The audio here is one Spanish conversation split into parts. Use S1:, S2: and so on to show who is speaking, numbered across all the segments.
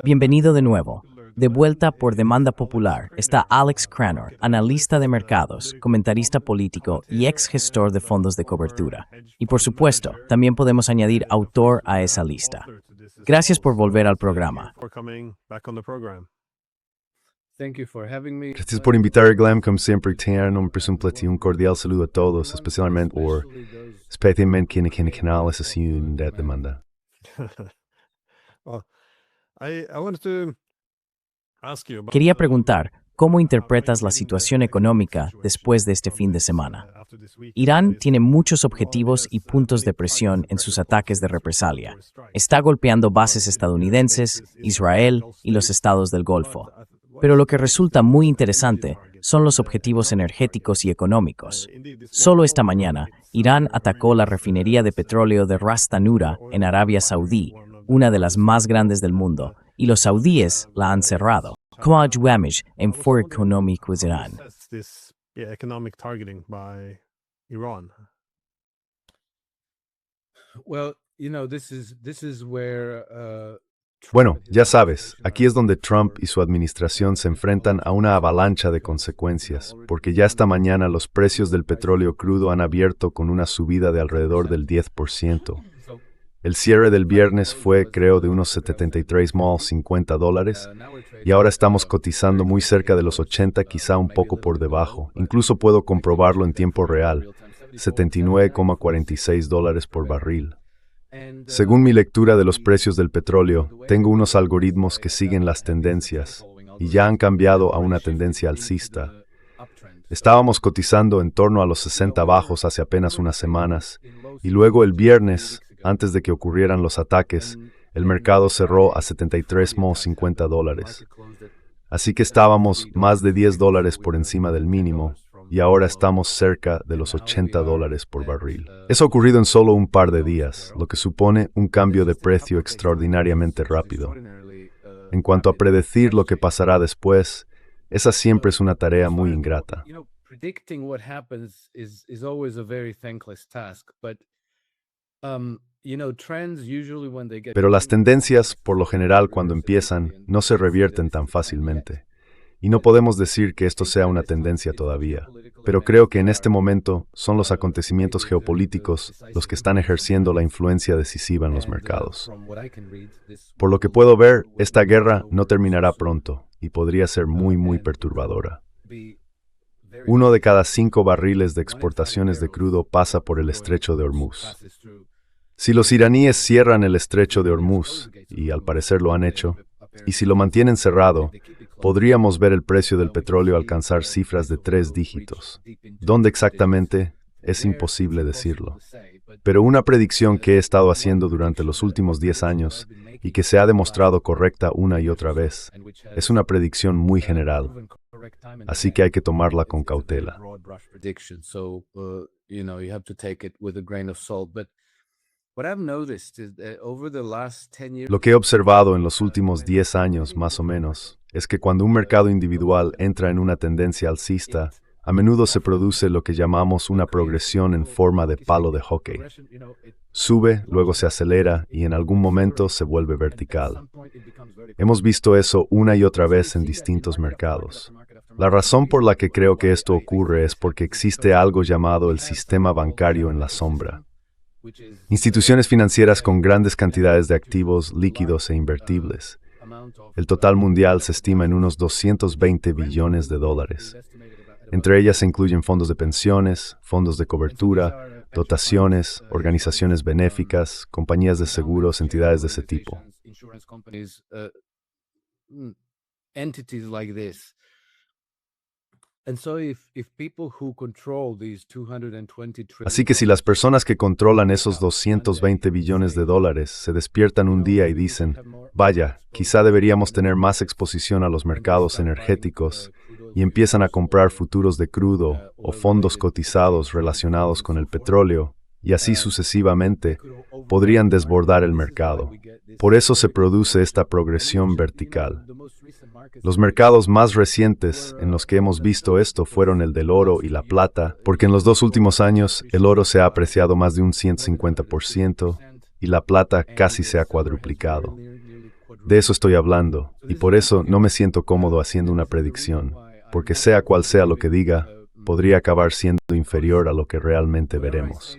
S1: Bienvenido de nuevo. De vuelta por demanda popular está Alex Cranor, analista de mercados, comentarista político y ex gestor de fondos de cobertura. Y por supuesto, también podemos añadir autor a esa lista. Gracias por volver al programa.
S2: Gracias por invitar a Glam, como siempre, un cordial saludo a todos, especialmente quienes canales así de demanda.
S1: Quería preguntar, ¿cómo interpretas la situación económica después de este fin de semana? Irán tiene muchos objetivos y puntos de presión en sus ataques de represalia. Está golpeando bases estadounidenses, Israel y los estados del Golfo. Pero lo que resulta muy interesante son los objetivos energéticos y económicos. Solo esta mañana, Irán atacó la refinería de petróleo de Ras Tanura en Arabia Saudí, una de las más grandes del mundo, y los saudíes la han cerrado. ¿Cómo ayudamos en foro económico de Irán?
S2: Bueno, ya sabes, aquí es donde Trump y su administración se enfrentan a una avalancha de consecuencias, porque ya esta mañana los precios del petróleo crudo han abierto con una subida de alrededor del 10%. El cierre del viernes fue, creo, de unos $73.50, y ahora estamos cotizando muy cerca de los 80, quizá un poco por debajo. Incluso puedo comprobarlo en tiempo real, $79.46 por barril. Según mi lectura de los precios del petróleo, tengo unos algoritmos que siguen las tendencias, y ya han cambiado a una tendencia alcista. Estábamos cotizando en torno a los 60 bajos hace apenas unas semanas, y luego el viernes, antes de que ocurrieran los ataques, el mercado cerró a $73.50. Así que estábamos más de $10 por encima del mínimo, y ahora estamos cerca de los $80 por barril. Eso ha ocurrido en solo un par de días, lo que supone un cambio de precio extraordinariamente rápido. En cuanto a predecir lo que pasará después, esa siempre es una tarea muy ingrata. Pero las tendencias, por lo general, cuando empiezan, no se revierten tan fácilmente. Y no podemos decir que esto sea una tendencia todavía. Pero creo que en este momento son los acontecimientos geopolíticos los que están ejerciendo la influencia decisiva en los mercados. Por lo que puedo ver, esta guerra no terminará pronto y podría ser muy perturbadora. 1 de cada 5 barriles de exportaciones de crudo pasa por el estrecho de Hormuz. Si los iraníes cierran el estrecho de Hormuz, y al parecer lo han hecho, y si lo mantienen cerrado, podríamos ver el precio del petróleo alcanzar cifras de 3 dígitos. ¿Dónde exactamente? Es imposible decirlo. Pero una predicción que he estado haciendo durante los últimos 10 años, y que se ha demostrado correcta una y otra vez, es una predicción muy general. Así que hay que tomarla con cautela. Lo que he observado en los últimos 10 años, más o menos, es que cuando un mercado individual entra en una tendencia alcista, a menudo se produce lo que llamamos una progresión en forma de palo de hockey. Sube, luego se acelera y en algún momento se vuelve vertical. Hemos visto eso una y otra vez en distintos mercados. La razón por la que creo que esto ocurre es porque existe algo llamado el sistema bancario en la sombra. Instituciones financieras con grandes cantidades de activos líquidos e invertibles. El total mundial se estima en unos $220 billones. Entre ellas se incluyen fondos de pensiones, fondos de cobertura, dotaciones, organizaciones benéficas, compañías de seguros, entidades de ese tipo. Así que si las personas que controlan esos $220 billones se despiertan un día y dicen, vaya, quizá deberíamos tener más exposición a los mercados energéticos, y empiezan a comprar futuros de crudo o fondos cotizados relacionados con el petróleo, y así sucesivamente, podrían desbordar el mercado. Por eso se produce esta progresión vertical. Los mercados más recientes en los que hemos visto esto fueron el del oro y la plata, porque en los 2 últimos años el oro se ha apreciado más de un 150% y la plata casi se ha cuadruplicado. De eso estoy hablando, y por eso no me siento cómodo haciendo una predicción, porque sea cual sea lo que diga, podría acabar siendo inferior a lo que realmente veremos.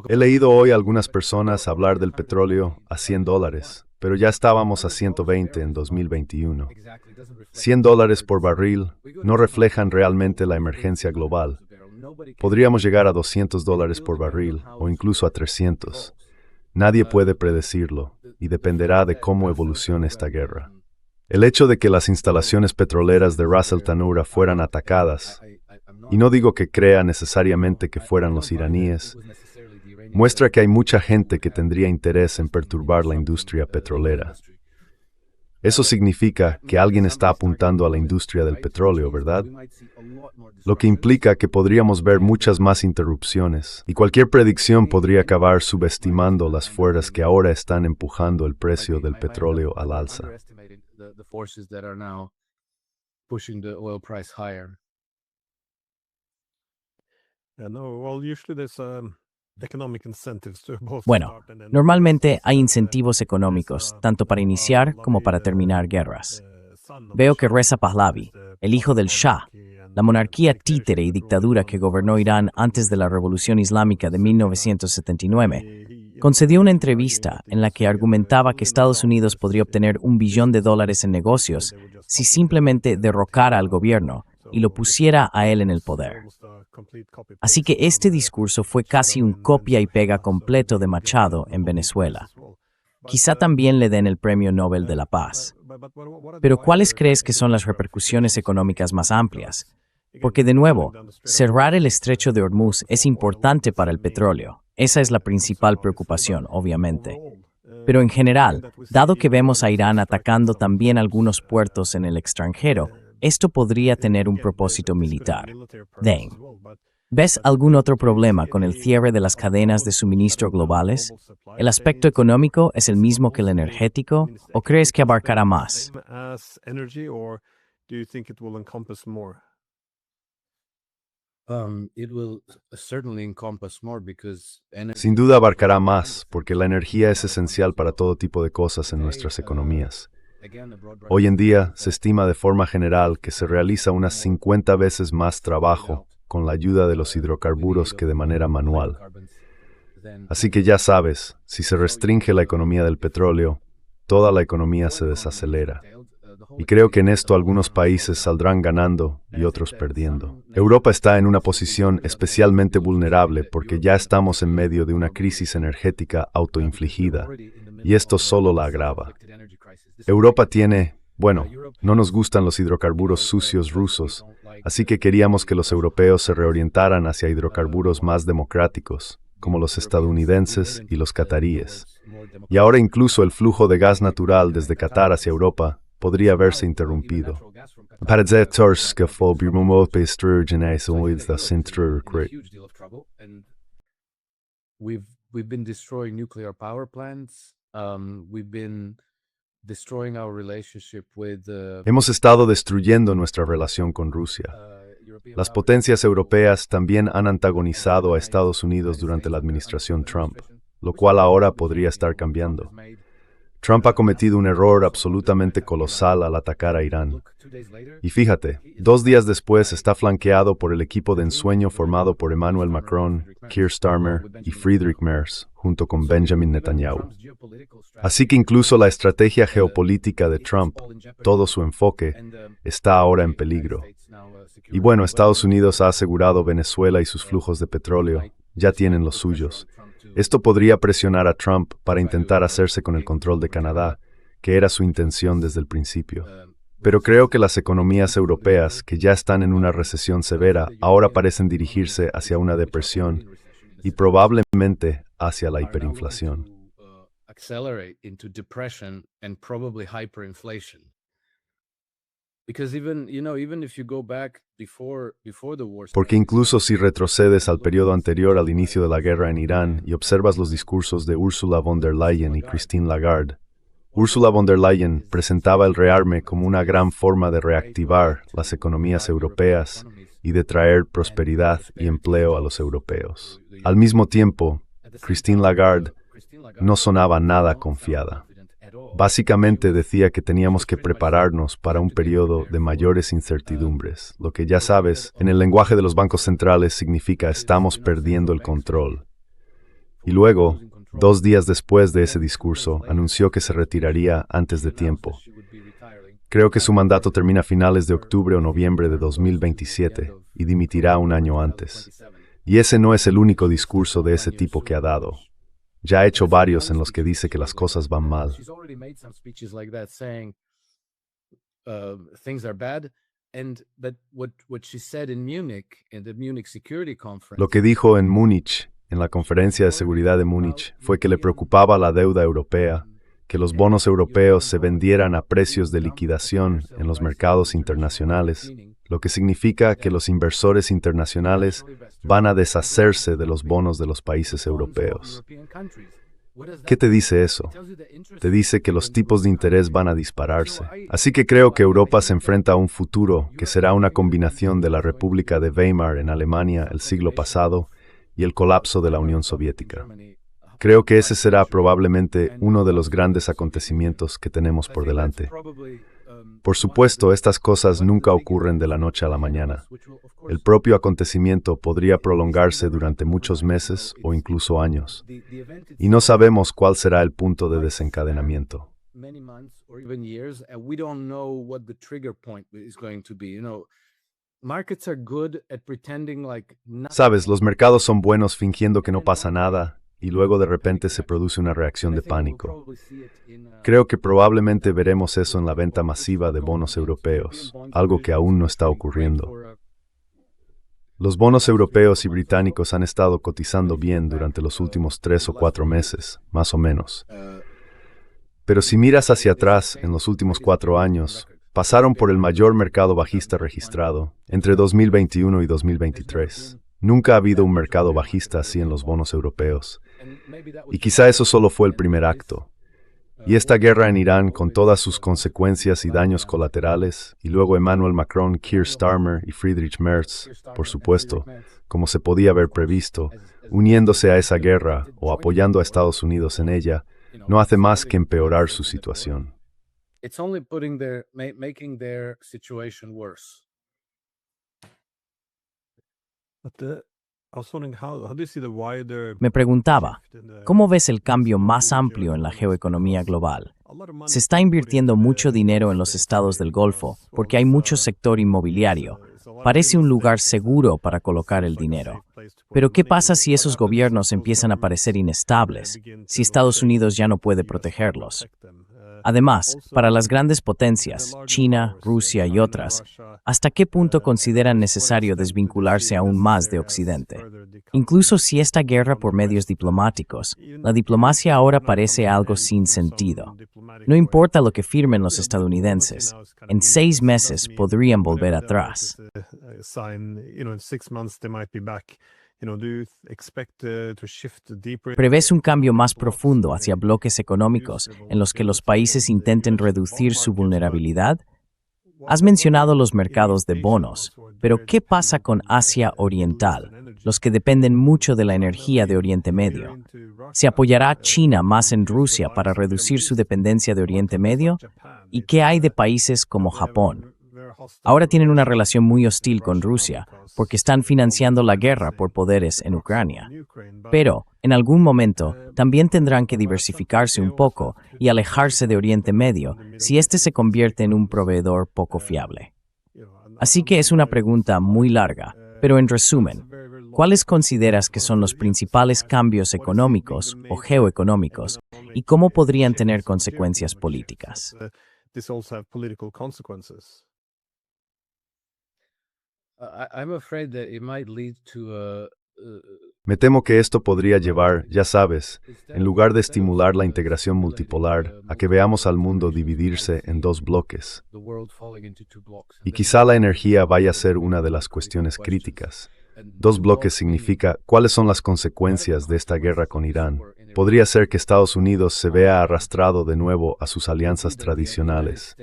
S2: He leído hoy a algunas personas hablar del petróleo a $100, pero ya estábamos a 120 en 2021. $100 por barril no reflejan realmente la emergencia global. Podríamos llegar a $200 por barril o incluso a 300. Nadie puede predecirlo y dependerá de cómo evolucione esta guerra. El hecho de que las instalaciones petroleras de Ras el Tanura fueran atacadas, y no digo que crea necesariamente que fueran los iraníes, muestra que hay mucha gente que tendría interés en perturbar la industria petrolera. Eso significa que alguien está apuntando a la industria del petróleo, ¿verdad? Lo que implica que podríamos ver muchas más interrupciones, y cualquier predicción podría acabar subestimando las fuerzas que ahora están empujando el precio del petróleo al alza.
S1: Bueno, normalmente hay incentivos económicos, tanto para iniciar como para terminar guerras. Veo que Reza Pahlavi, el hijo del Shah, la monarquía títere y dictadura que gobernó Irán antes de la Revolución Islámica de 1979, concedió una entrevista en la que argumentaba que Estados Unidos podría obtener $1 billón en negocios si simplemente derrocara al gobierno y lo pusiera a él en el poder. Así que este discurso fue casi un copia y pega completo de Machado en Venezuela. Quizá también le den el Premio Nobel de la Paz. Pero ¿cuáles crees que son las repercusiones económicas más amplias? Porque, de nuevo, cerrar el estrecho de Hormuz es importante para el petróleo. Esa es la principal preocupación, obviamente. Pero en general, dado que vemos a Irán atacando también algunos puertos en el extranjero, esto podría tener un propósito militar. Dane, ¿ves algún otro problema con el cierre de las cadenas de suministro globales? ¿El aspecto económico es el mismo que el energético o crees que abarcará más?
S2: Sin duda abarcará más, porque la energía es esencial para todo tipo de cosas en nuestras economías. Hoy en día se estima de forma general que se realiza unas 50 veces más trabajo con la ayuda de los hidrocarburos que de manera manual. Así que ya sabes, si se restringe la economía del petróleo, toda la economía se desacelera. Y creo que en esto algunos países saldrán ganando y otros perdiendo. Europa está en una posición especialmente vulnerable porque ya estamos en medio de una crisis energética autoinfligida, y esto solo la agrava. Europa tiene, no nos gustan los hidrocarburos sucios rusos, así que queríamos que los europeos se reorientaran hacia hidrocarburos más democráticos, como los estadounidenses y los cataríes. Y ahora incluso el flujo de gas natural desde Qatar hacia Europa podría verse interrumpido.
S3: We've been destroying nuclear power plants.
S2: Hemos estado destruyendo nuestra relación con Rusia. Las potencias europeas también han antagonizado a Estados Unidos durante la administración Trump, lo cual ahora podría estar cambiando. Trump ha cometido un error absolutamente colosal al atacar a Irán. Y fíjate, 2 días después está flanqueado por el equipo de ensueño formado por Emmanuel Macron, Keir Starmer y Friedrich Merz, junto con Benjamin Netanyahu. Así que incluso la estrategia geopolítica de Trump, todo su enfoque, está ahora en peligro. Y bueno, Estados Unidos ha asegurado Venezuela y sus flujos de petróleo, ya tienen los suyos. Esto podría presionar a Trump para intentar hacerse con el control de Canadá, que era su intención desde el principio. Pero creo que las economías europeas, que ya están en una recesión severa, ahora parecen dirigirse hacia una depresión y probablemente hacia la hiperinflación. Porque incluso si retrocedes al periodo anterior al inicio de la guerra en Irán y observas los discursos de Ursula von der Leyen y Christine Lagarde, Ursula von der Leyen presentaba el rearme como una gran forma de reactivar las economías europeas y de traer prosperidad y empleo a los europeos. Al mismo tiempo, Christine Lagarde no sonaba nada confiada. Básicamente decía que teníamos que prepararnos para un periodo de mayores incertidumbres, lo que ya sabes, en el lenguaje de los bancos centrales significa estamos perdiendo el control. Y luego, 2 días después de ese discurso, anunció que se retiraría antes de tiempo. Creo que su mandato termina a finales de octubre o noviembre de 2027 y dimitirá un año antes. Y ese no es el único discurso de ese tipo que ha dado. Ya ha hecho varios en los que dice que las cosas van mal. Lo que dijo en Múnich, en la conferencia de seguridad de Múnich, fue que le preocupaba la deuda europea, que los bonos europeos se vendieran a precios de liquidación en los mercados internacionales, lo que significa que los inversores internacionales van a deshacerse de los bonos de los países europeos. ¿Qué te dice eso? Te dice que los tipos de interés van a dispararse. Así que creo que Europa se enfrenta a un futuro que será una combinación de la República de Weimar en Alemania el siglo pasado y el colapso de la Unión Soviética. Creo que ese será probablemente uno de los grandes acontecimientos que tenemos por delante. Por supuesto, estas cosas nunca ocurren de la noche a la mañana. El propio acontecimiento podría prolongarse durante muchos meses o incluso años. Y no sabemos cuál será el punto de desencadenamiento. Sabes, los mercados son buenos fingiendo que no pasa nada, y luego de repente se produce una reacción de pánico. Creo que probablemente veremos eso en la venta masiva de bonos europeos, algo que aún no está ocurriendo. Los bonos europeos y británicos han estado cotizando bien durante los últimos 3 o 4 meses, más o menos. Pero si miras hacia atrás, en los últimos 4 años, pasaron por el mayor mercado bajista registrado entre 2021 y 2023. Nunca ha habido un mercado bajista así en los bonos europeos. Y quizá eso solo fue el primer acto. Y esta guerra en Irán, con todas sus consecuencias y daños colaterales, y luego Emmanuel Macron, Keir Starmer y Friedrich Merz, por supuesto, como se podía haber previsto, uniéndose a esa guerra o apoyando a Estados Unidos en ella, no hace más que empeorar su situación.
S1: Me preguntaba, ¿cómo ves el cambio más amplio en la geoeconomía global? Se está invirtiendo mucho dinero en los estados del Golfo porque hay mucho sector inmobiliario. Parece un lugar seguro para colocar el dinero. Pero ¿qué pasa si esos gobiernos empiezan a parecer inestables, si Estados Unidos ya no puede protegerlos? Además, para las grandes potencias, China, Rusia y otras, ¿hasta qué punto consideran necesario desvincularse aún más de Occidente? Incluso si esta guerra por medios diplomáticos, la diplomacia ahora parece algo sin sentido. No importa lo que firmen los estadounidenses, en 6 meses podrían volver atrás. ¿Prevés un cambio más profundo hacia bloques económicos en los que los países intenten reducir su vulnerabilidad? Has mencionado los mercados de bonos, pero ¿qué pasa con Asia Oriental, los que dependen mucho de la energía de Oriente Medio? ¿Se apoyará a China más en Rusia para reducir su dependencia de Oriente Medio? ¿Y qué hay de países como Japón? Ahora tienen una relación muy hostil con Rusia porque están financiando la guerra por poderes en Ucrania. Pero, en algún momento, también tendrán que diversificarse un poco y alejarse de Oriente Medio si éste se convierte en un proveedor poco fiable. Así que es una pregunta muy larga, pero en resumen, ¿cuáles consideras que son los principales cambios económicos o geoeconómicos y cómo podrían tener consecuencias políticas?
S2: Me temo que esto podría llevar, ya sabes, en lugar de estimular la integración multipolar, a que veamos al mundo dividirse en 2 bloques. Y quizá la energía vaya a ser una de las cuestiones críticas. 2 bloques significa cuáles son las consecuencias de esta guerra con Irán. Podría ser que Estados Unidos se vea arrastrado de nuevo a sus alianzas tradicionales.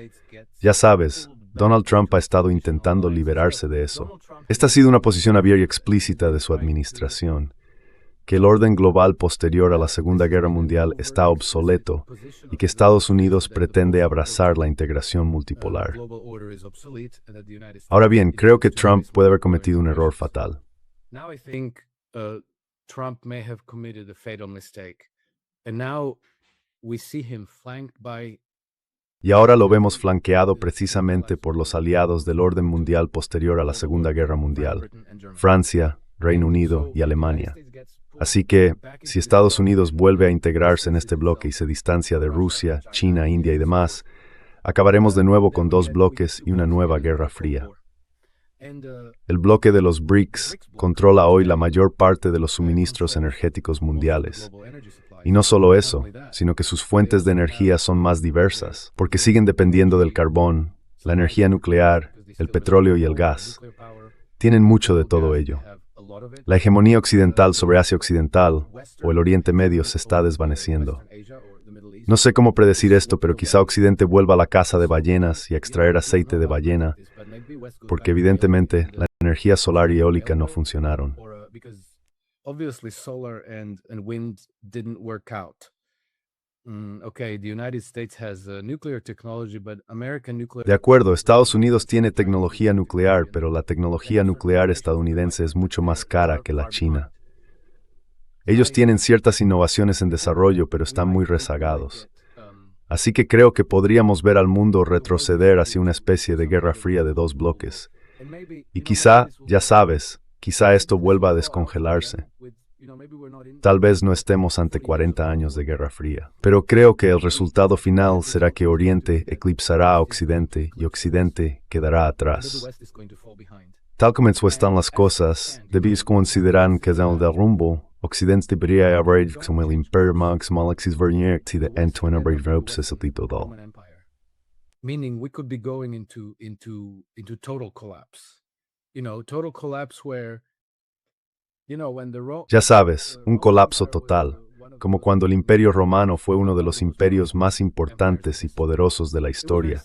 S2: Ya sabes, Donald Trump ha estado intentando liberarse de eso. Esta ha sido una posición abierta y explícita de su administración, que el orden global posterior a la Segunda Guerra Mundial está obsoleto y que Estados Unidos pretende abrazar la integración multipolar. Ahora bien, creo que Trump puede haber cometido un error fatal.
S3: Now I think Trump may have committed a fatal mistake. And now we see him flanked by
S2: Y ahora lo vemos flanqueado precisamente por los aliados del orden mundial posterior a la Segunda Guerra Mundial, Francia, Reino Unido y Alemania. Así que, si Estados Unidos vuelve a integrarse en este bloque y se distancia de Rusia, China, India y demás, acabaremos de nuevo con dos bloques y una nueva Guerra Fría. El bloque de los BRICS controla hoy la mayor parte de los suministros energéticos mundiales. Y no solo eso, sino que sus fuentes de energía son más diversas, porque siguen dependiendo del carbón, la energía nuclear, el petróleo y el gas. Tienen mucho de todo ello. La hegemonía occidental sobre Asia Occidental o el Oriente Medio se está desvaneciendo. No sé cómo predecir esto, pero quizá Occidente vuelva a la caza de ballenas y a extraer aceite de ballena, porque evidentemente la energía solar y eólica no funcionaron.
S3: obviously solar and wind didn't work out. Okay, the United States has nuclear technology, but American nuclear.
S2: De acuerdo, Estados Unidos tiene tecnología nuclear, pero la tecnología nuclear estadounidense es mucho más cara que la china. Ellos tienen ciertas innovaciones en desarrollo, pero están muy rezagados. Así que creo que podríamos ver al mundo retroceder hacia una especie de guerra fría de dos bloques. Y quizá, ya sabes, quizá esto vuelva a descongelarse. Tal vez no estemos ante 40 años de Guerra Fría, pero creo que el resultado final será que Oriente eclipsará a Occidente y Occidente quedará atrás. Tal como están las cosas, debéis considerar que en el derrumbo, Occidente debería haber como el imperio máximo Alexis Vernier y de Antoine total.
S3: Meaning we could be going into total collapse. Total collapse where
S2: Ya sabes, un colapso total, como cuando el Imperio Romano fue uno de los imperios más importantes y poderosos de la historia.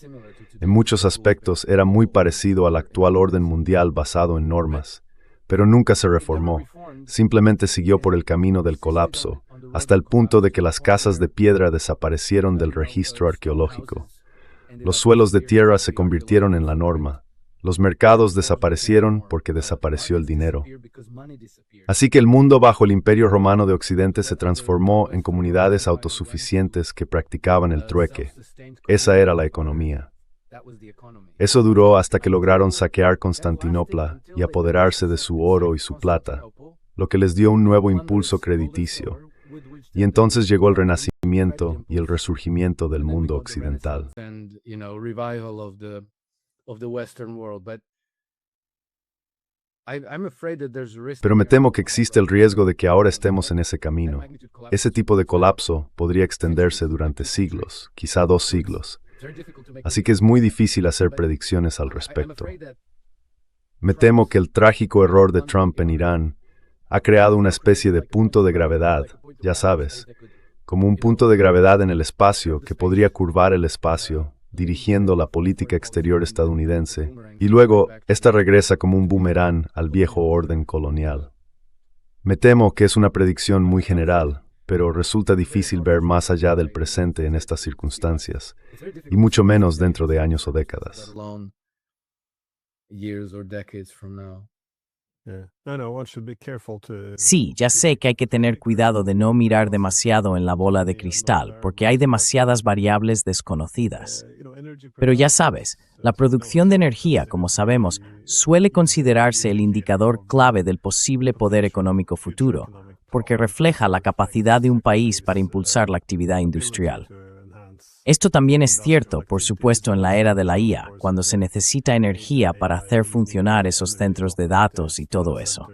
S2: En muchos aspectos era muy parecido al actual orden mundial basado en normas, pero nunca se reformó, simplemente siguió por el camino del colapso, hasta el punto de que las casas de piedra desaparecieron del registro arqueológico. Los suelos de tierra se convirtieron en la norma. Los mercados desaparecieron porque desapareció el dinero. Así que el mundo bajo el Imperio Romano de Occidente se transformó en comunidades autosuficientes que practicaban el trueque. Esa era la economía. Eso duró hasta que lograron saquear Constantinopla y apoderarse de su oro y su plata, lo que les dio un nuevo impulso crediticio. Y entonces llegó el Renacimiento y el resurgimiento del mundo occidental. Pero me temo que existe el riesgo de que ahora estemos en ese camino. Ese tipo de colapso podría extenderse durante siglos, quizá 2 siglos. Así que es muy difícil hacer predicciones al respecto. Me temo que el trágico error de Trump en Irán ha creado una especie de punto de gravedad, ya sabes, como un punto de gravedad en el espacio que podría curvar el espacio, dirigiendo la política exterior estadounidense, y luego esta regresa como un boomerang al viejo orden colonial. Me temo que es una predicción muy general, pero resulta difícil ver más allá del presente en estas circunstancias, y mucho menos dentro de años o décadas.
S1: Sí, ya sé que hay que tener cuidado de no mirar demasiado en la bola de cristal, porque hay demasiadas variables desconocidas. Pero ya sabes, la producción de energía, como sabemos, suele considerarse el indicador clave del posible poder económico futuro, porque refleja la capacidad de un país para impulsar la actividad industrial. Esto también es cierto, por supuesto, en la era de la IA, cuando se necesita energía para hacer funcionar esos centros de datos y todo eso.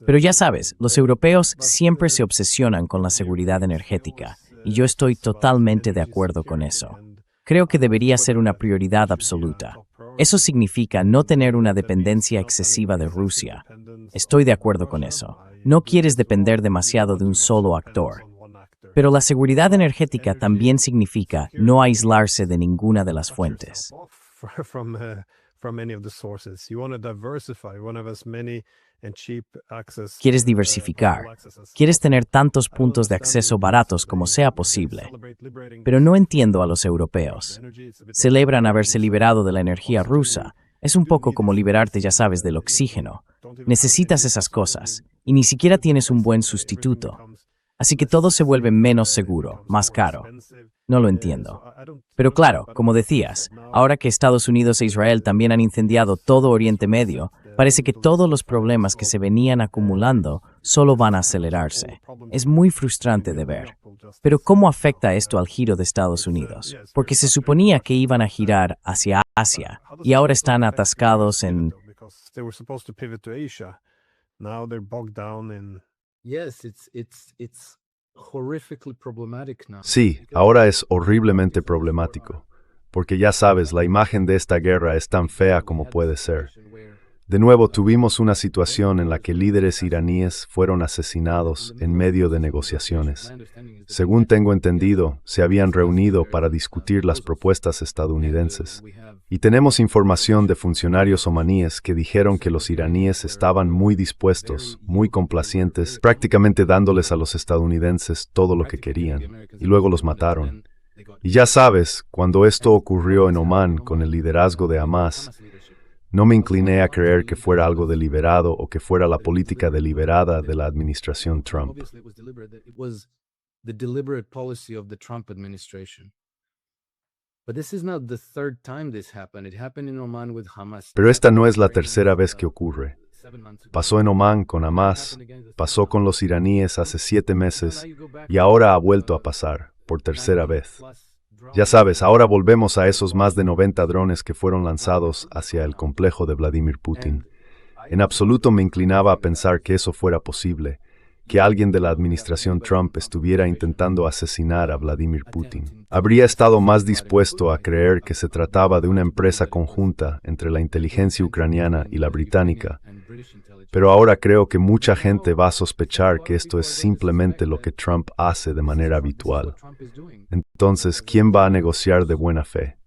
S1: Pero ya sabes, los europeos siempre se obsesionan con la seguridad energética, y yo estoy totalmente de acuerdo con eso. Creo que debería ser una prioridad absoluta. Eso significa no tener una dependencia excesiva de Rusia. Estoy de acuerdo con eso. No quieres depender demasiado de un solo actor. Pero la seguridad energética también significa no aislarse de ninguna de las fuentes. Quieres diversificar. Quieres tener tantos puntos de acceso baratos como sea posible. Pero no entiendo a los europeos. Celebran haberse liberado de la energía rusa. Es un poco como liberarte, ya sabes, del oxígeno. Necesitas esas cosas, y ni siquiera tienes un buen sustituto. Así que todo se vuelve menos seguro, más caro. No lo entiendo. Pero claro, como decías, ahora que Estados Unidos e Israel también han incendiado todo Oriente Medio, parece que todos los problemas que se venían acumulando solo van a acelerarse. Es muy frustrante de ver. Pero ¿cómo afecta esto al giro de Estados Unidos? Porque se suponía que iban a girar hacia Asia, y ahora están atascados en...
S2: Sí, ahora es horriblemente problemático, porque ya sabes, la imagen de esta guerra es tan fea como puede ser. De nuevo, tuvimos una situación en la que líderes iraníes fueron asesinados en medio de negociaciones. Según tengo entendido, se habían reunido para discutir las propuestas estadounidenses. Y tenemos información de funcionarios omaníes que dijeron que los iraníes estaban muy dispuestos, muy complacientes, prácticamente dándoles a los estadounidenses todo lo que querían, y luego los mataron. Y ya sabes, cuando esto ocurrió en Omán con el liderazgo de Hamas, no me incliné a creer que fuera algo deliberado o que fuera la política deliberada de la administración Trump. Pero esta no es la tercera vez que ocurre. Pasó en Omán con Hamas, pasó con los iraníes hace 7 meses y ahora ha vuelto a pasar, por tercera vez. Ya sabes, ahora volvemos a esos más de 90 drones que fueron lanzados hacia el complejo de Vladimir Putin. En absoluto me inclinaba a pensar que eso fuera posible, que alguien de la administración Trump estuviera intentando asesinar a Vladimir Putin. Habría estado más dispuesto a creer que se trataba de una empresa conjunta entre la inteligencia ucraniana y la británica, pero ahora creo que mucha gente va a sospechar que esto es simplemente lo que Trump hace de manera habitual. Entonces, ¿quién va a negociar de buena fe?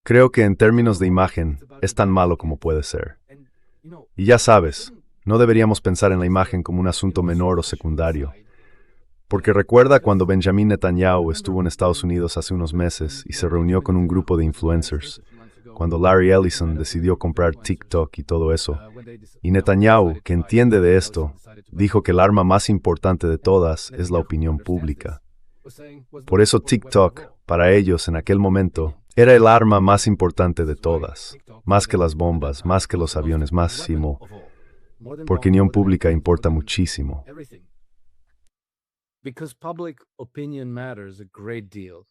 S2: Creo que en términos de imagen, es tan malo como puede ser. Y ya sabes, no deberíamos pensar en la imagen como un asunto menor o secundario. Porque recuerda cuando Benjamin Netanyahu estuvo en Estados Unidos hace unos meses y se reunió con un grupo de influencers, cuando Larry Ellison decidió comprar TikTok y todo eso. Y Netanyahu, que entiende de esto, dijo que el arma más importante de todas es la opinión pública. Por eso TikTok, para ellos en aquel momento, era el arma más importante de todas, más que las bombas, más que los aviones, máximo, porque opinión pública importa muchísimo.
S3: Because public opinion matters a great deal.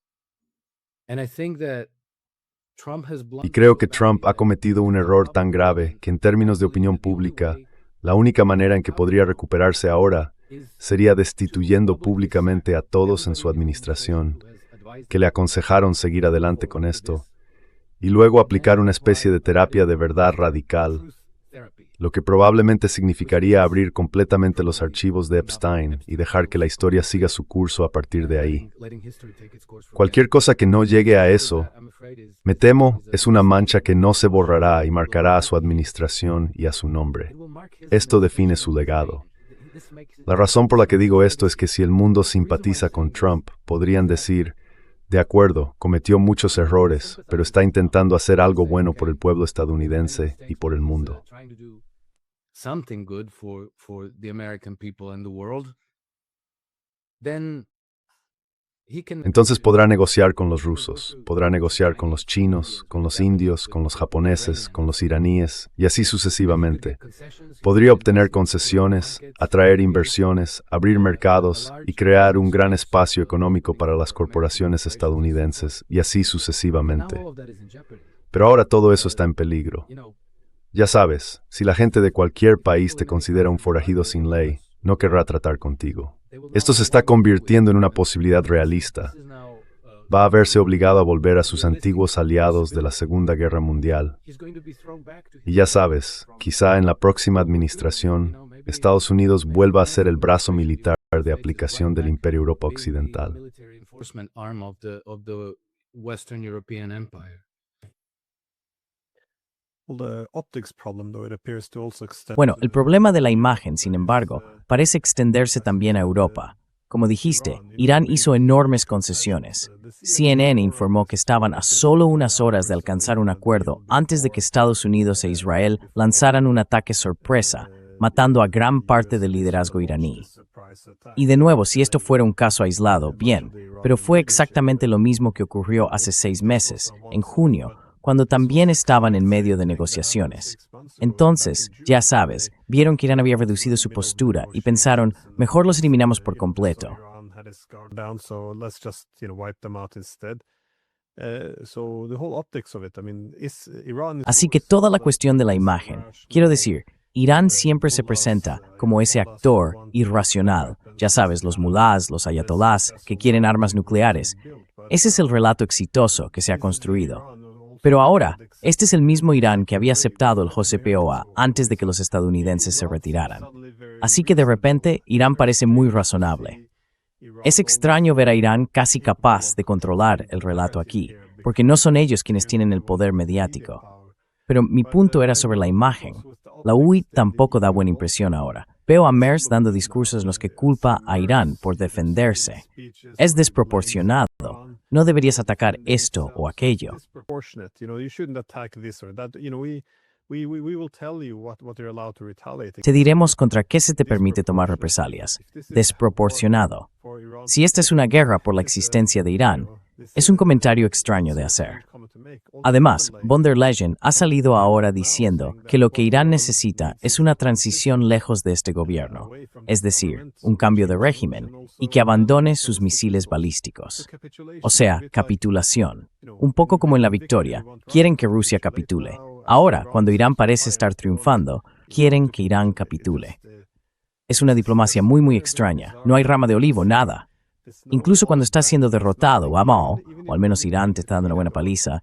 S3: And I think that Trump has
S2: Y creo que Trump ha cometido un error tan grave que en términos de opinión pública, la única manera en que podría recuperarse ahora sería destituyendo públicamente a todos en su administración que le aconsejaron seguir adelante con esto, y luego aplicar una especie de terapia de verdad radical, lo que probablemente significaría abrir completamente los archivos de Epstein y dejar que la historia siga su curso a partir de ahí. Cualquier cosa que no llegue a eso, me temo, es una mancha que no se borrará y marcará a su administración y a su nombre. Esto define su legado. La razón por la que digo esto es que si el mundo simpatiza con Trump, podrían decir, de acuerdo, cometió muchos errores, pero está intentando hacer algo bueno por el pueblo estadounidense y por el mundo.
S3: Something good for the American people and the world, then he can.
S2: Entonces podrá negociar con los rusos, podrá negociar con los chinos, con los indios, con los japoneses, con los iraníes, y así sucesivamente. Podría obtener concesiones, atraer inversiones, abrir mercados y crear un gran espacio económico para las corporaciones estadounidenses, y así sucesivamente. Pero ahora todo eso está en peligro. Ya sabes, si la gente de cualquier país te considera un forajido sin ley, no querrá tratar contigo. Esto se está convirtiendo en una posibilidad realista. Va a verse obligado a volver a sus antiguos aliados de la Segunda Guerra Mundial. Y ya sabes, quizá en la próxima administración Estados Unidos vuelva a ser el brazo militar de aplicación del Imperio Europa Occidental.
S1: Bueno, el problema de la imagen, sin embargo, parece extenderse también a Europa. Como dijiste, Irán hizo enormes concesiones. CNN informó que estaban a solo unas horas de alcanzar un acuerdo antes de que Estados Unidos e Israel lanzaran un ataque sorpresa, matando a gran parte del liderazgo iraní. Y de nuevo, si esto fuera un caso aislado, bien, pero fue exactamente lo mismo que ocurrió hace 6 meses, en junio, cuando también estaban en medio de negociaciones. Entonces, ya sabes, vieron que Irán había reducido su postura y pensaron, mejor los eliminamos por completo. Así que toda la cuestión de la imagen, quiero decir, Irán siempre se presenta como ese actor irracional, ya sabes, los mulás, los ayatolás, que quieren armas nucleares. Ese es el relato exitoso que se ha construido. Pero ahora, este es el mismo Irán que había aceptado el JCPOA antes de que los estadounidenses se retiraran. Así que de repente, Irán parece muy razonable. Es extraño ver a Irán casi capaz de controlar el relato aquí, porque no son ellos quienes tienen el poder mediático. Pero mi punto era sobre la imagen. La UI tampoco da buena impresión ahora. Veo a Merz dando discursos en los que culpa a Irán por defenderse. Es desproporcionado. No deberías atacar esto o aquello. Te diremos contra qué se te permite tomar represalias. Desproporcionado. Si esta es una guerra por la existencia de Irán, es un comentario extraño de hacer. Además, von der Leyen ha salido ahora diciendo que lo que Irán necesita es una transición lejos de este gobierno, es decir, un cambio de régimen, y que abandone sus misiles balísticos. O sea, capitulación. Un poco como en la victoria, quieren que Rusia capitule. Ahora, cuando Irán parece estar triunfando, quieren que Irán capitule. Es una diplomacia muy extraña. No hay rama de olivo, nada. Incluso cuando está siendo derrotado, o al menos Irán te está dando una buena paliza,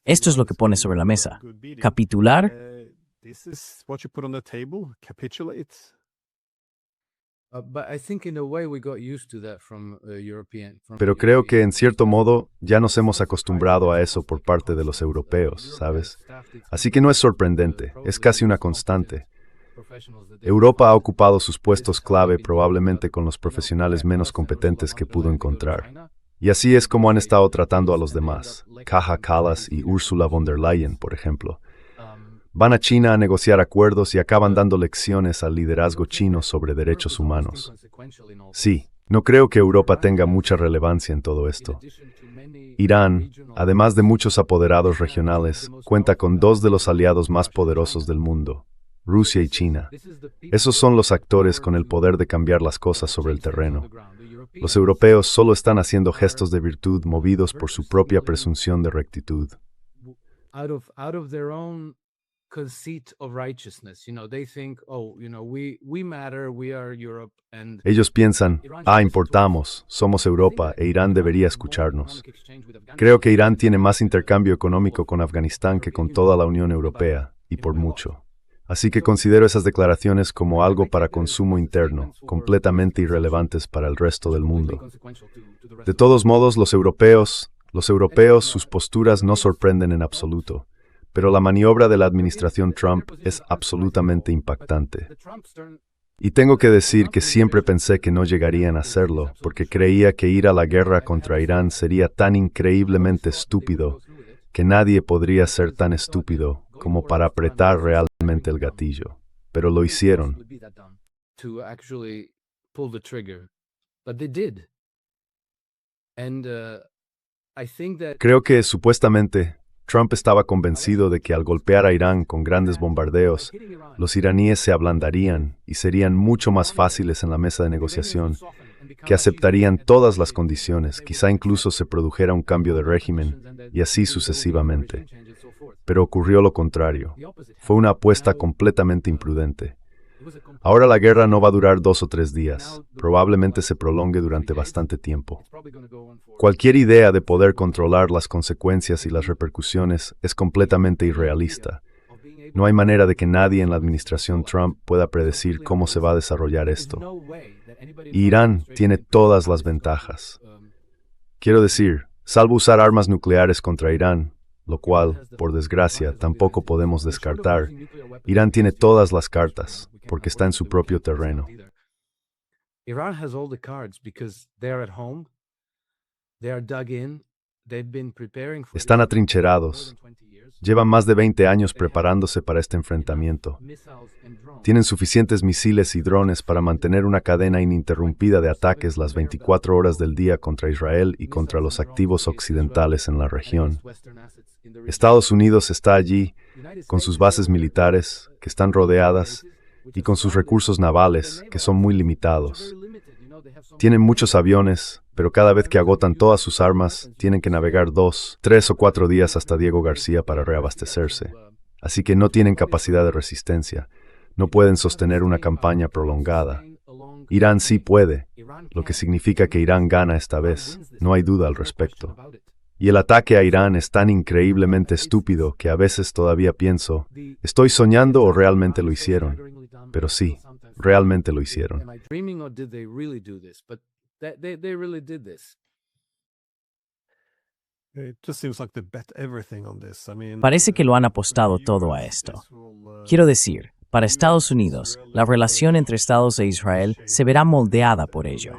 S1: esto es lo que pones sobre la mesa. ¿Capitular?
S2: Pero creo que, en cierto modo, ya nos hemos acostumbrado a eso por parte de los europeos, ¿sabes? Así que no es sorprendente, es casi una constante. Europa ha ocupado sus puestos clave probablemente con los profesionales menos competentes que pudo encontrar. Y así es como han estado tratando a los demás. Kaja Kallas y Ursula von der Leyen, por ejemplo. Van a China a negociar acuerdos y acaban dando lecciones al liderazgo chino sobre derechos humanos. Sí, no creo que Europa tenga mucha relevancia en todo esto. Irán, además de muchos apoderados regionales, cuenta con 2 de los aliados más poderosos del mundo, Rusia y China. Esos son los actores con el poder de cambiar las cosas sobre el terreno. Los europeos solo están haciendo gestos de virtud movidos por su propia presunción de rectitud. Ellos piensan, importamos, somos Europa e Irán debería escucharnos. Creo que Irán tiene más intercambio económico con Afganistán que con toda la Unión Europea, y por mucho. Así que considero esas declaraciones como algo para consumo interno, completamente irrelevantes para el resto del mundo. De todos modos, los europeos, sus posturas no sorprenden en absoluto, pero la maniobra de la administración Trump es absolutamente impactante. Y tengo que decir que siempre pensé que no llegarían a hacerlo, porque creía que ir a la guerra contra Irán sería tan increíblemente estúpido, que nadie podría ser tan estúpido como para apretar realmente el gatillo. Pero lo hicieron. Creo que, supuestamente, Trump estaba convencido de que al golpear a Irán con grandes bombardeos, los iraníes se ablandarían y serían mucho más fáciles en la mesa de negociación, que aceptarían todas las condiciones, quizá incluso se produjera un cambio de régimen, y así sucesivamente. Pero ocurrió lo contrario. Fue una apuesta completamente imprudente. Ahora la guerra no va a durar 2 o 3 días. Probablemente se prolongue durante bastante tiempo. Cualquier idea de poder controlar las consecuencias y las repercusiones es completamente irrealista. No hay manera de que nadie en la administración Trump pueda predecir cómo se va a desarrollar esto. Y Irán tiene todas las ventajas. Quiero decir, salvo usar armas nucleares contra Irán, lo cual, por desgracia, tampoco podemos descartar, Irán tiene todas las cartas, porque está en su propio terreno.
S3: Iran has all the cards because they are at home. They are dug in. They've been preparing for
S2: Están atrincherados. Llevan más de 20 años preparándose para este enfrentamiento. Tienen suficientes misiles y drones para mantener una cadena ininterrumpida de ataques las 24 horas del día contra Israel y contra los activos occidentales en la región. Estados Unidos está allí, con sus bases militares, que están rodeadas, y con sus recursos navales, que son muy limitados. Tienen muchos aviones, pero cada vez que agotan todas sus armas, tienen que navegar 2, 3 o 4 días hasta Diego García para reabastecerse. Así que no tienen capacidad de resistencia. No pueden sostener una campaña prolongada. Irán sí puede, lo que significa que Irán gana esta vez. No hay duda al respecto. Y el ataque a Irán es tan increíblemente estúpido que a veces todavía pienso, ¿estoy soñando o realmente lo hicieron? Pero sí, realmente lo hicieron.
S1: Parece que lo han apostado todo a esto. Quiero decir, para Estados Unidos, la relación entre Estados e Israel se verá moldeada por ello.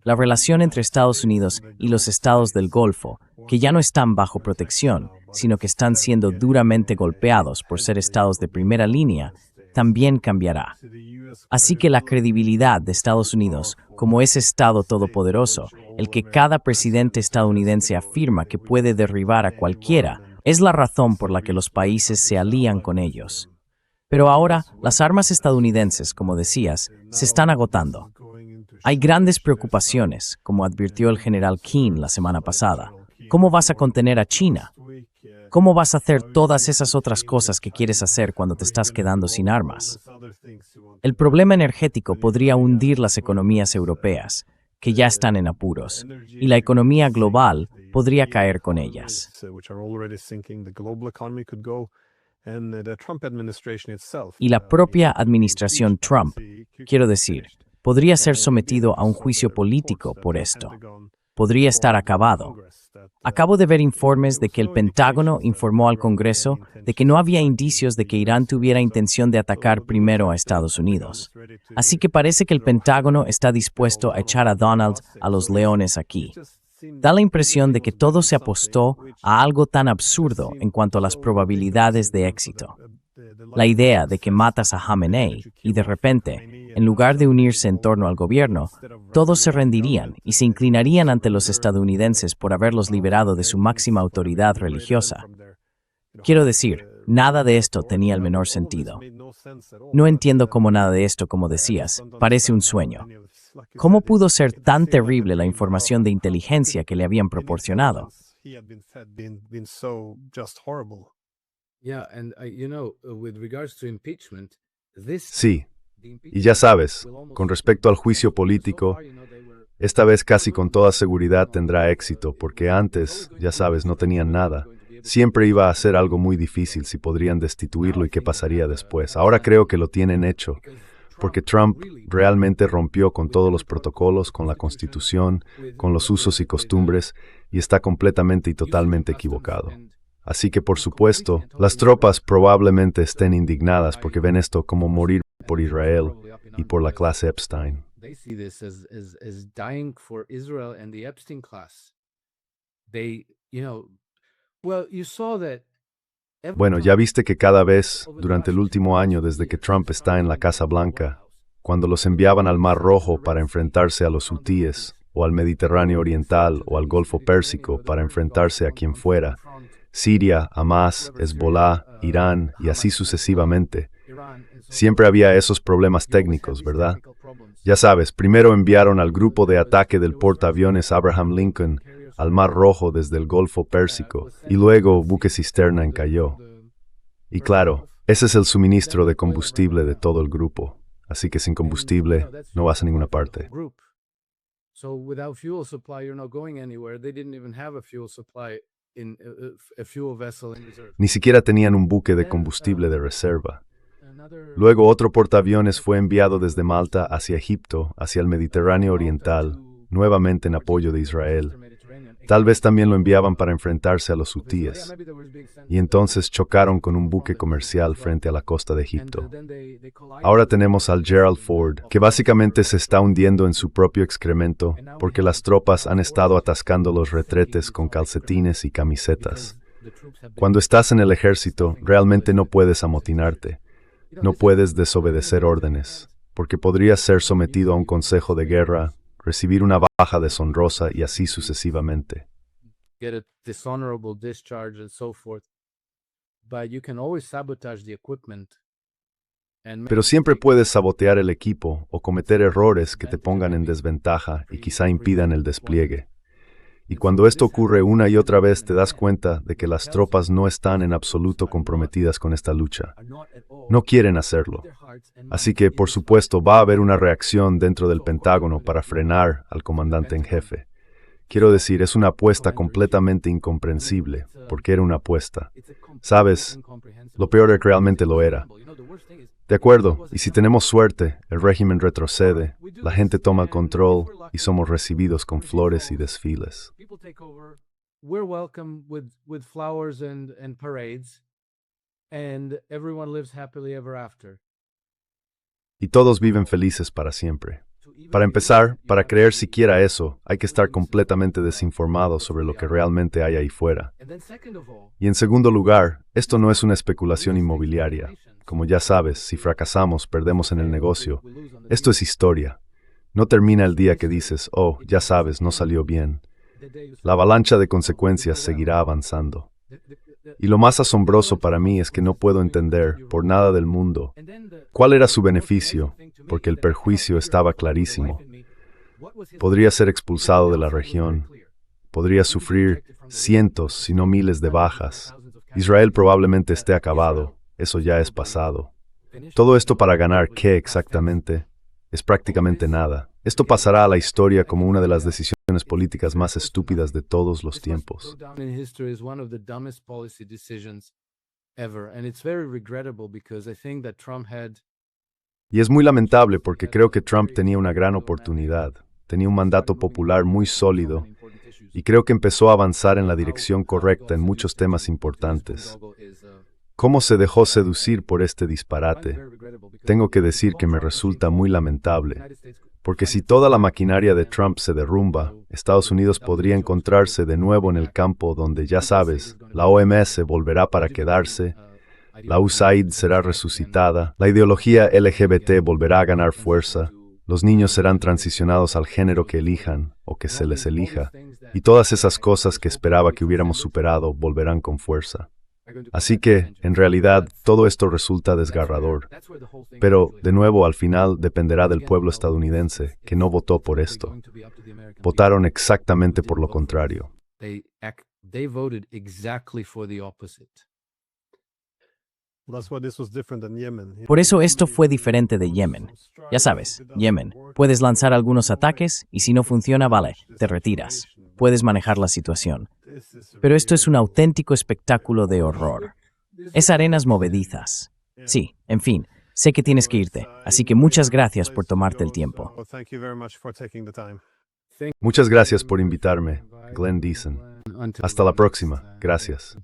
S1: La relación entre Estados Unidos y los estados del Golfo, que ya no están bajo protección, sino que están siendo duramente golpeados por ser estados de primera línea, también cambiará. Así que la credibilidad de Estados Unidos como ese Estado todopoderoso, el que cada presidente estadounidense afirma que puede derribar a cualquiera, es la razón por la que los países se alían con ellos. Pero ahora, las armas estadounidenses, como decías, se están agotando. Hay grandes preocupaciones, como advirtió el general Keane la semana pasada. ¿Cómo vas a contener a China? ¿Cómo vas a hacer todas esas otras cosas que quieres hacer cuando te estás quedando sin armas? El problema energético podría hundir las economías europeas, que ya están en apuros, y la economía global podría caer con ellas. Y la propia administración Trump, quiero decir, podría ser sometido a un juicio político por esto. Podría estar acabado. Acabo de ver informes de que el Pentágono informó al Congreso de que no había indicios de que Irán tuviera intención de atacar primero a Estados Unidos. Así que parece que el Pentágono está dispuesto a echar a Donald a los leones aquí. Da la impresión de que todo se apostó a algo tan absurdo en cuanto a las probabilidades de éxito. La idea de que matas a Khamenei y de repente, en lugar de unirse en torno al gobierno, todos se rendirían y se inclinarían ante los estadounidenses por haberlos liberado de su máxima autoridad religiosa. Quiero decir, nada de esto tenía el menor sentido. No entiendo cómo nada de esto, como decías, parece un sueño. ¿Cómo pudo ser tan terrible la información de inteligencia que le habían proporcionado?
S2: Sí, y ya sabes, con respecto al juicio político, esta vez casi con toda seguridad tendrá éxito, porque antes, ya sabes, no tenían nada. Siempre iba a ser algo muy difícil si podrían destituirlo y qué pasaría después. Ahora creo que lo tienen hecho, porque Trump realmente rompió con todos los protocolos, con la Constitución, con los usos y costumbres, y está completamente y totalmente equivocado. Así que, por supuesto, las tropas probablemente estén indignadas porque ven esto como morir por Israel y por la clase Epstein. Bueno, ya viste que cada vez, durante el último año desde que Trump está en la Casa Blanca, cuando los enviaban al Mar Rojo para enfrentarse a los hutíes, o al Mediterráneo Oriental, o al Golfo Pérsico para enfrentarse a quien fuera, Siria, Hamas, Hezbollah, Irán y así sucesivamente. Siempre había esos problemas técnicos, ¿verdad? Ya sabes, primero enviaron al grupo de ataque del portaaviones Abraham Lincoln al Mar Rojo desde el Golfo Pérsico y luego buque cisterna encalló. Y claro, ese es el suministro de combustible de todo el grupo. Así que sin combustible no vas a ninguna parte.
S3: a fuel vessel in reserve.
S2: Ni siquiera tenían un buque de combustible de reserva. Luego otro portaaviones fue enviado desde Malta hacia Egipto, hacia el Mediterráneo Oriental, nuevamente en apoyo de Israel. Tal vez también lo enviaban para enfrentarse a los hutíes. Y entonces chocaron con un buque comercial frente a la costa de Egipto. Ahora tenemos al Gerald Ford, que básicamente se está hundiendo en su propio excremento porque las tropas han estado atascando los retretes con calcetines y camisetas. Cuando estás en el ejército, realmente no puedes amotinarte. No puedes desobedecer órdenes, porque podrías ser sometido a un consejo de guerra, recibir una baja deshonrosa y así sucesivamente.
S3: Get a dishonorable discharge and so forth. But you can always sabotage the equipment.
S2: Pero siempre puedes sabotear el equipo o cometer errores que te pongan en desventaja y quizá impidan el despliegue. Y cuando esto ocurre una y otra vez te das cuenta de que las tropas no están en absoluto comprometidas con esta lucha. No quieren hacerlo. Así que, por supuesto, va a haber una reacción dentro del Pentágono para frenar al comandante en jefe. Quiero decir, es una apuesta completamente incomprensible, porque era una apuesta. ¿Sabes? Lo peor es que realmente lo era. De acuerdo, y si tenemos suerte, el régimen retrocede, la gente toma el control y somos recibidos con flores y desfiles.
S3: We're welcome with flowers and parades, and everyone lives happily ever after.
S2: Y todos viven felices para siempre. Para empezar, para creer siquiera eso, hay que estar completamente desinformado sobre lo que realmente hay ahí fuera. Y en segundo lugar, esto no es una especulación inmobiliaria. Como ya sabes, si fracasamos, perdemos en el negocio. Esto es historia. No termina el día que dices, oh, ya sabes, no salió bien. La avalancha de consecuencias seguirá avanzando. Y lo más asombroso para mí es que no puedo entender, por nada del mundo, cuál era su beneficio, porque el perjuicio estaba clarísimo. Podría ser expulsado de la región, podría sufrir cientos, si no miles de bajas. Israel probablemente esté acabado, eso ya es pasado. Todo esto para ganar ¿qué exactamente? Es prácticamente nada. Esto pasará a la historia como una de las decisiones políticas más estúpidas de todos los tiempos. Y es muy lamentable porque creo que Trump tenía una gran oportunidad, tenía un mandato popular muy sólido y creo que empezó a avanzar en la dirección correcta en muchos temas importantes. ¿Cómo se dejó seducir por este disparate? Tengo que decir que me resulta muy lamentable, porque si toda la maquinaria de Trump se derrumba, Estados Unidos podría encontrarse de nuevo en el campo donde, ya sabes, la OMS volverá para quedarse, la USAID será resucitada, la ideología LGBT volverá a ganar fuerza, los niños serán transicionados al género que elijan o que se les elija, y todas esas cosas que esperaba que hubiéramos superado volverán con fuerza. Así que, en realidad, todo esto resulta desgarrador. Pero, de nuevo, al final dependerá del pueblo estadounidense, que no votó por esto. Votaron exactamente por lo contrario.
S1: Por eso esto fue diferente de Yemen. Ya sabes, Yemen, puedes lanzar algunos ataques y si no funciona, vale, te retiras. Puedes manejar la situación. Pero esto es un auténtico espectáculo de horror. Es arenas movedizas. Sí, en fin, sé que tienes que irte, así que muchas gracias por tomarte el tiempo.
S2: Muchas gracias por invitarme, Glenn Deason. Hasta la próxima. Gracias.